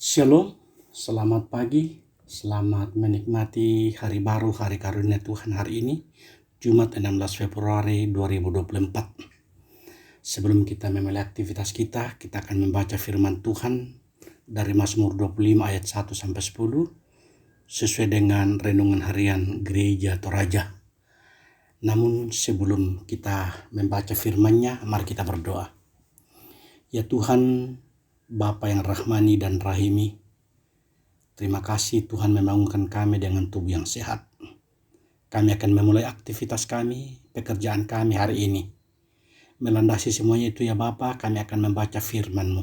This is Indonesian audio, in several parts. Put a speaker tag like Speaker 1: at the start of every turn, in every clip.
Speaker 1: Shalom, selamat pagi, selamat menikmati hari baru, hari karunia Tuhan hari ini, Jumat 16 Februari 2024. Sebelum kita memulai aktivitas kita akan membaca firman Tuhan dari Mazmur 25 ayat 1-10, sesuai dengan renungan harian gereja Toraja. Namun sebelum kita membaca firman-Nya, mari kita berdoa. Ya Tuhan, Bapa yang rahmani dan rahimi, terima kasih Tuhan membangunkan kami dengan tubuh yang sehat. Kami akan memulai aktivitas kami, pekerjaan kami hari ini. Melandasi semuanya itu ya Bapa, kami akan membaca firman-Mu.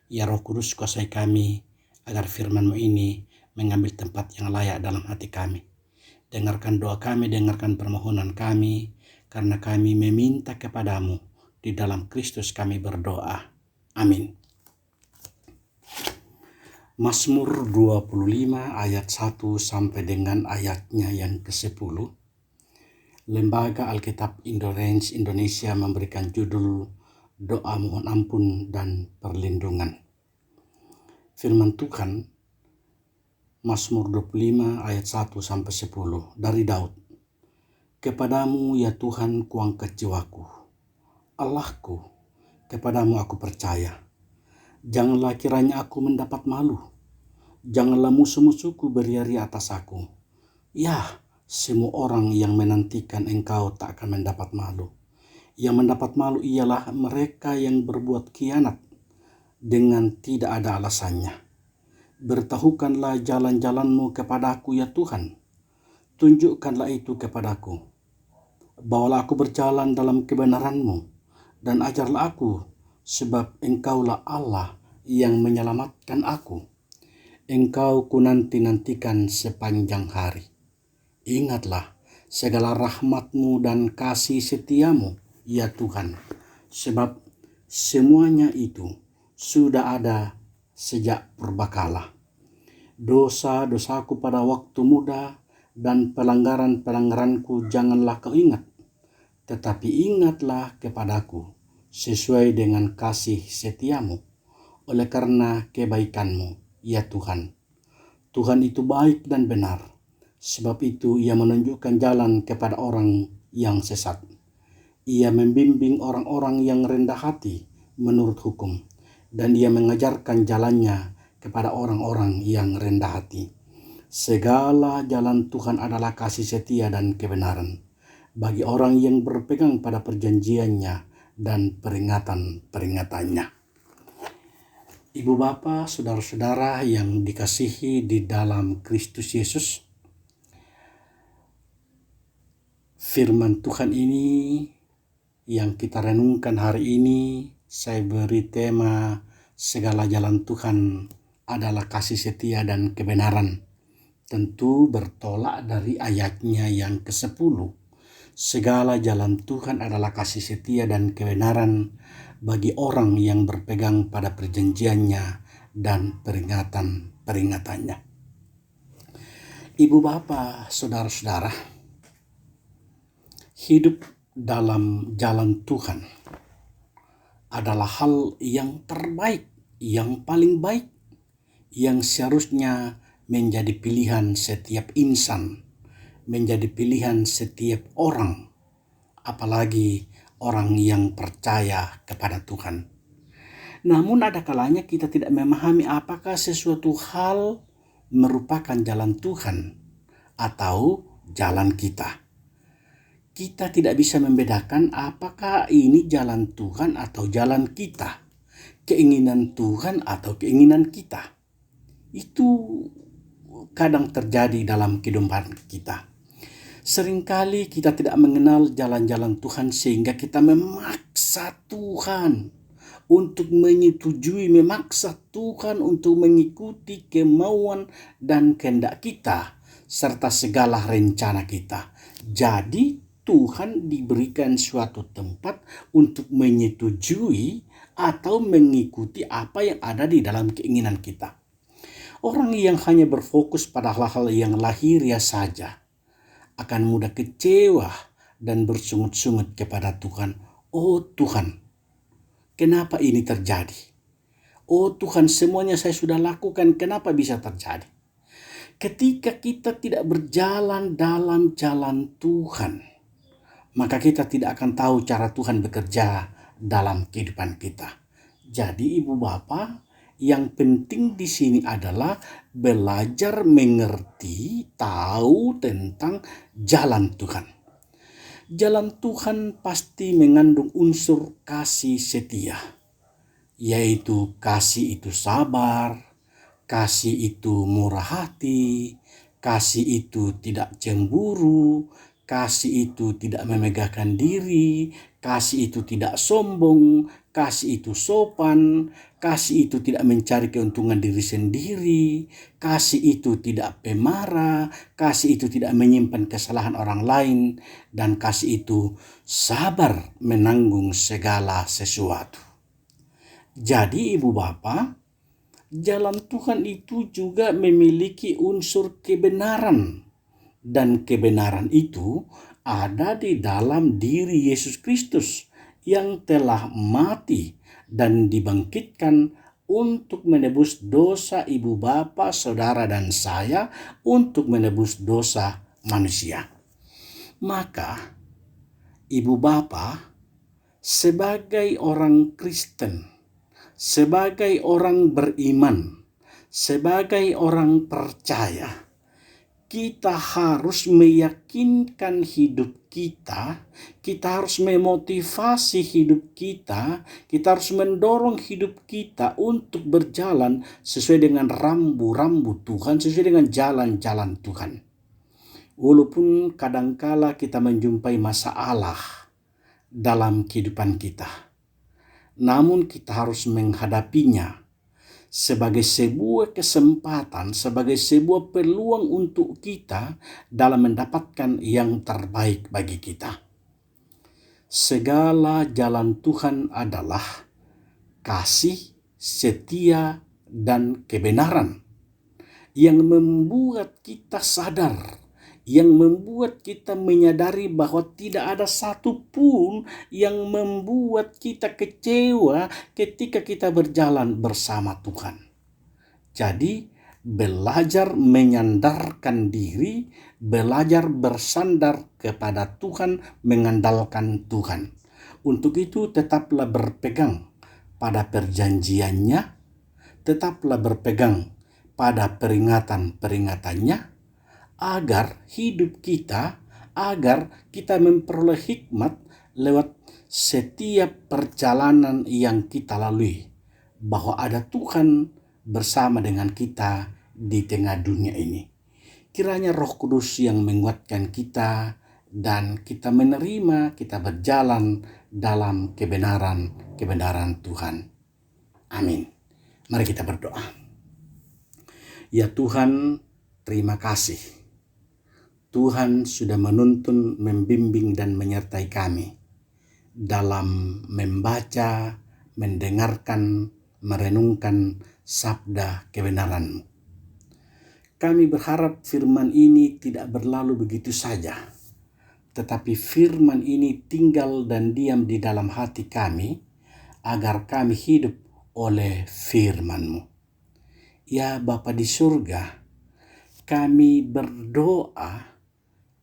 Speaker 1: Ya Roh Kudus, kuasai kami agar firman-Mu ini mengambil tempat yang layak dalam hati kami. Dengarkan doa kami, dengarkan permohonan kami, karena kami meminta kepadamu. Di dalam Kristus kami berdoa. Amin. Mazmur 25 ayat 1 sampai dengan ayatnya yang ke-10. Lembaga Alkitab Indonesia memberikan judul Doa Mohon Ampun dan Perlindungan. Firman Tuhan, Mazmur 25 ayat 1 sampai 10 dari Daud. Kepadamu ya Tuhan kuangkat jiwaku, Allahku, kepadamu aku percaya. Janganlah kiranya aku mendapat malu. Janganlah musuh-musuhku beriari atas aku. Ya, semua orang yang menantikan engkau tak akan mendapat malu. Yang mendapat malu ialah mereka yang berbuat khianat dengan tidak ada alasannya. Beritahukanlah jalan-jalanmu kepadaku ya Tuhan. Tunjukkanlah itu kepadaku. Bawalah aku berjalan dalam kebenaran-Mu dan ajarlah aku, sebab engkaulah Allah yang menyelamatkan aku. Engkau ku nanti-nantikan sepanjang hari. Ingatlah segala rahmat-Mu dan kasih setia-Mu, ya Tuhan, sebab semuanya itu sudah ada sejak purbakala. Dosa-dosaku pada waktu muda dan pelanggaran-pelanggaranku janganlah kau ingat, tetapi ingatlah kepadaku sesuai dengan kasih setia-Mu, oleh karena kebaikan-Mu, ya Tuhan. Tuhan itu baik dan benar, sebab itu Ia menunjukkan jalan kepada orang yang sesat. Ia membimbing orang-orang yang rendah hati menurut hukum, dan Ia mengajarkan jalannya kepada orang-orang yang rendah hati. Segala jalan Tuhan adalah kasih setia dan kebenaran bagi orang yang berpegang pada perjanjiannya dan peringatan-peringatannya. Ibu bapa, saudara-saudara yang dikasihi di dalam Kristus Yesus, firman Tuhan ini yang kita renungkan hari ini, saya beri tema segala jalan Tuhan adalah kasih setia dan kebenaran. Tentu bertolak dari ayatnya yang ke-10. Segala jalan Tuhan adalah kasih setia dan kebenaran bagi orang yang berpegang pada perjanjiannya dan peringatan-peringatannya. Ibu bapa, saudara-saudara, hidup dalam jalan Tuhan adalah hal yang terbaik, yang paling baik, yang seharusnya menjadi pilihan setiap insan, menjadi pilihan setiap orang, apalagi orang yang percaya kepada Tuhan. Namun ada kalanya kita tidak memahami apakah sesuatu hal merupakan jalan Tuhan atau jalan kita. Kita tidak bisa membedakan apakah ini jalan Tuhan atau jalan kita, keinginan Tuhan atau keinginan kita. Itu kadang terjadi dalam kehidupan kita. Seringkali kita tidak mengenal jalan-jalan Tuhan sehingga kita memaksa Tuhan untuk menyetujui, memaksa Tuhan untuk mengikuti kemauan dan kehendak kita serta segala rencana kita. Jadi Tuhan diberikan suatu tempat untuk menyetujui atau mengikuti apa yang ada di dalam keinginan kita. Orang yang hanya berfokus pada hal-hal yang lahiriah saja akan mudah kecewa dan bersungut-sungut kepada Tuhan. Oh Tuhan, kenapa ini terjadi? Oh Tuhan, semuanya saya sudah lakukan, kenapa bisa terjadi? Ketika kita tidak berjalan dalam jalan Tuhan, maka kita tidak akan tahu cara Tuhan bekerja dalam kehidupan kita. Jadi ibu bapak, yang penting di sini adalah belajar mengerti, tahu tentang jalan Tuhan. Jalan Tuhan pasti mengandung unsur kasih setia, yaitu kasih itu sabar, kasih itu murah hati, kasih itu tidak cemburu, kasih itu tidak memegahkan diri, kasih itu tidak sombong, kasih itu sopan, kasih itu tidak mencari keuntungan diri sendiri, kasih itu tidak pemarah, kasih itu tidak menyimpan kesalahan orang lain, dan kasih itu sabar menanggung segala sesuatu. Jadi ibu bapak, jalan Tuhan itu juga memiliki unsur kebenaran. Dan kebenaran itu ada di dalam diri Yesus Kristus yang telah mati dan dibangkitkan untuk menebus dosa ibu bapa, saudara dan saya, untuk menebus dosa manusia. Maka ibu bapa, sebagai orang Kristen, sebagai orang beriman, sebagai orang percaya, kita harus meyakinkan hidup kita harus memotivasi hidup kita harus mendorong hidup kita untuk berjalan sesuai dengan rambu-rambu Tuhan, sesuai dengan jalan-jalan Tuhan. Walaupun kadangkala kita menjumpai masalah dalam kehidupan kita, namun kita harus menghadapinya sebagai sebuah kesempatan, sebagai sebuah peluang untuk kita dalam mendapatkan yang terbaik bagi kita. Segala jalan Tuhan adalah kasih, setia, dan kebenaran yang membuat kita sadar, yang membuat kita menyadari bahwa tidak ada satupun yang membuat kita kecewa ketika kita berjalan bersama Tuhan. Jadi belajar menyandarkan diri, belajar bersandar kepada Tuhan, mengandalkan Tuhan. Untuk itu tetaplah berpegang pada perjanjiannya, tetaplah berpegang pada peringatan-peringatannya, agar hidup kita, agar kita memperoleh hikmat lewat setiap perjalanan yang kita lalui, bahwa ada Tuhan bersama dengan kita di tengah dunia ini. Kiranya Roh Kudus yang menguatkan kita dan kita menerima, kita berjalan dalam kebenaran Tuhan. Amin. Mari kita berdoa. Ya Tuhan, terima kasih. Tuhan sudah menuntun, membimbing, dan menyertai kami dalam membaca, mendengarkan, merenungkan sabda kebenaran-Mu. Kami berharap firman ini tidak berlalu begitu saja, tetapi firman ini tinggal dan diam di dalam hati kami, agar kami hidup oleh firman-Mu. Ya Bapa di surga, kami berdoa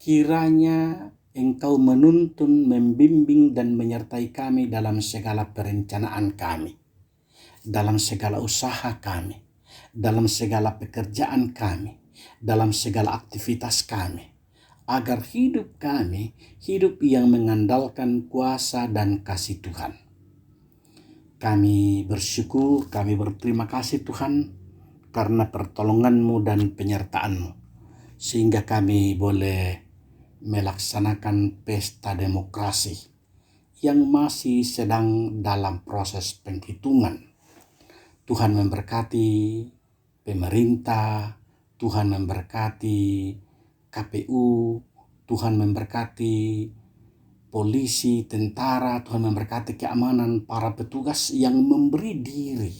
Speaker 1: kiranya Engkau menuntun, membimbing, dan menyertai kami dalam segala perencanaan kami, dalam segala usaha kami, dalam segala pekerjaan kami, dalam segala aktivitas kami, agar hidup kami hidup yang mengandalkan kuasa dan kasih Tuhan. Kami bersyukur, kami berterima kasih Tuhan karena pertolongan-Mu dan penyertaan-Mu, sehingga kami boleh melaksanakan pesta demokrasi yang masih sedang dalam proses penghitungan. Tuhan memberkati pemerintah, Tuhan memberkati KPU, Tuhan memberkati polisi, tentara, Tuhan memberkati keamanan, para petugas yang memberi diri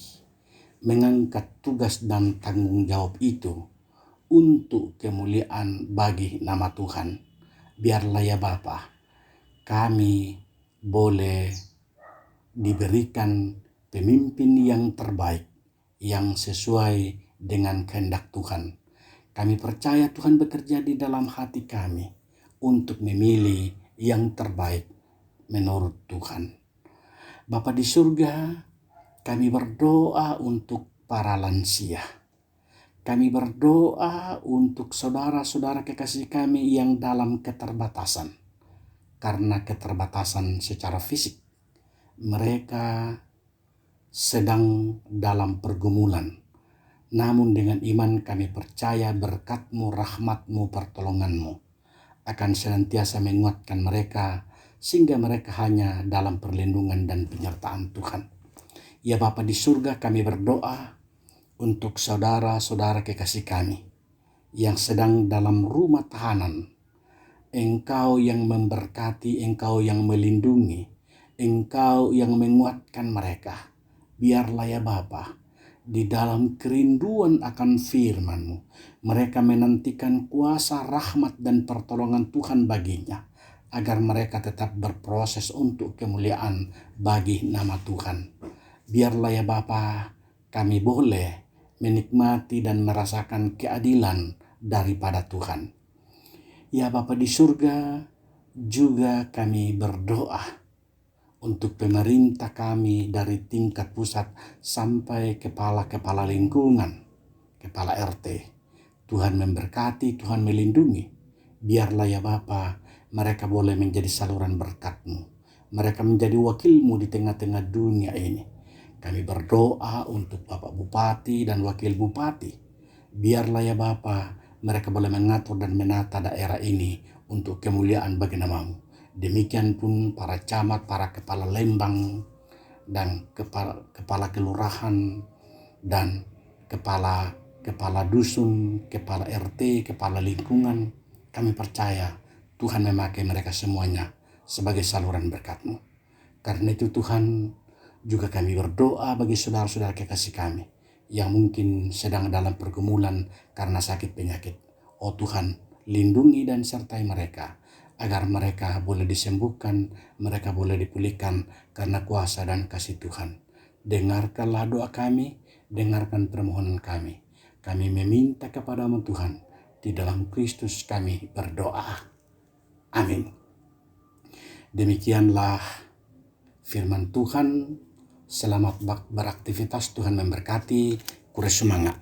Speaker 1: mengangkat tugas dan tanggung jawab itu untuk kemuliaan bagi nama Tuhan. Biarlah ya Bapa, kami boleh diberikan pemimpin yang terbaik, yang sesuai dengan kehendak Tuhan. Kami percaya Tuhan bekerja di dalam hati kami untuk memilih yang terbaik menurut Tuhan. Bapa di surga, kami berdoa untuk para lansia. Kami berdoa untuk saudara-saudara kekasih kami yang dalam keterbatasan. Karena keterbatasan secara fisik, mereka sedang dalam pergumulan. Namun dengan iman kami percaya berkat-Mu, rahmat-Mu, pertolongan-Mu akan senantiasa menguatkan mereka sehingga mereka hanya dalam perlindungan dan penyertaan Tuhan. Ya Bapa di surga, kami berdoa untuk saudara-saudara kekasih kami yang sedang dalam rumah tahanan. Engkau yang memberkati, Engkau yang melindungi, Engkau yang menguatkan mereka. Biarlah ya Bapa, di dalam kerinduan akan firman-Mu, mereka menantikan kuasa, rahmat, dan pertolongan Tuhan baginya, agar mereka tetap berproses untuk kemuliaan bagi nama Tuhan. Biarlah ya Bapa, kami boleh menikmati dan merasakan keadilan daripada Tuhan. Ya Bapa di surga, juga kami berdoa untuk pemerintah kami dari tingkat pusat sampai kepala-kepala lingkungan, kepala RT. Tuhan memberkati, Tuhan melindungi. Biarlah ya Bapa, mereka boleh menjadi saluran berkat-Mu. Mereka menjadi wakil-Mu di tengah-tengah dunia ini. Kami berdoa untuk Bapak Bupati dan Wakil Bupati. Biarlah ya Bapa, mereka boleh mengatur dan menata daerah ini untuk kemuliaan bagi nama-Mu. Demikian pun para camat, para kepala lembang, dan kepala kelurahan, dan kepala dusun, kepala RT, kepala lingkungan. Kami percaya Tuhan memakai mereka semuanya sebagai saluran berkat-Mu. Karena itu Tuhan, juga kami berdoa bagi saudara-saudara kekasih kami yang mungkin sedang dalam pergumulan karena sakit penyakit. Oh Tuhan, lindungi dan sertai mereka, agar mereka boleh disembuhkan, mereka boleh dipulihkan karena kuasa dan kasih Tuhan. Dengarkanlah doa kami, dengarkan permohonan kami. Kami meminta kepada-Mu Tuhan, di dalam Kristus kami berdoa. Amin. Demikianlah firman Tuhan. Selamat beraktivitas, Tuhan memberkati, kure semangat.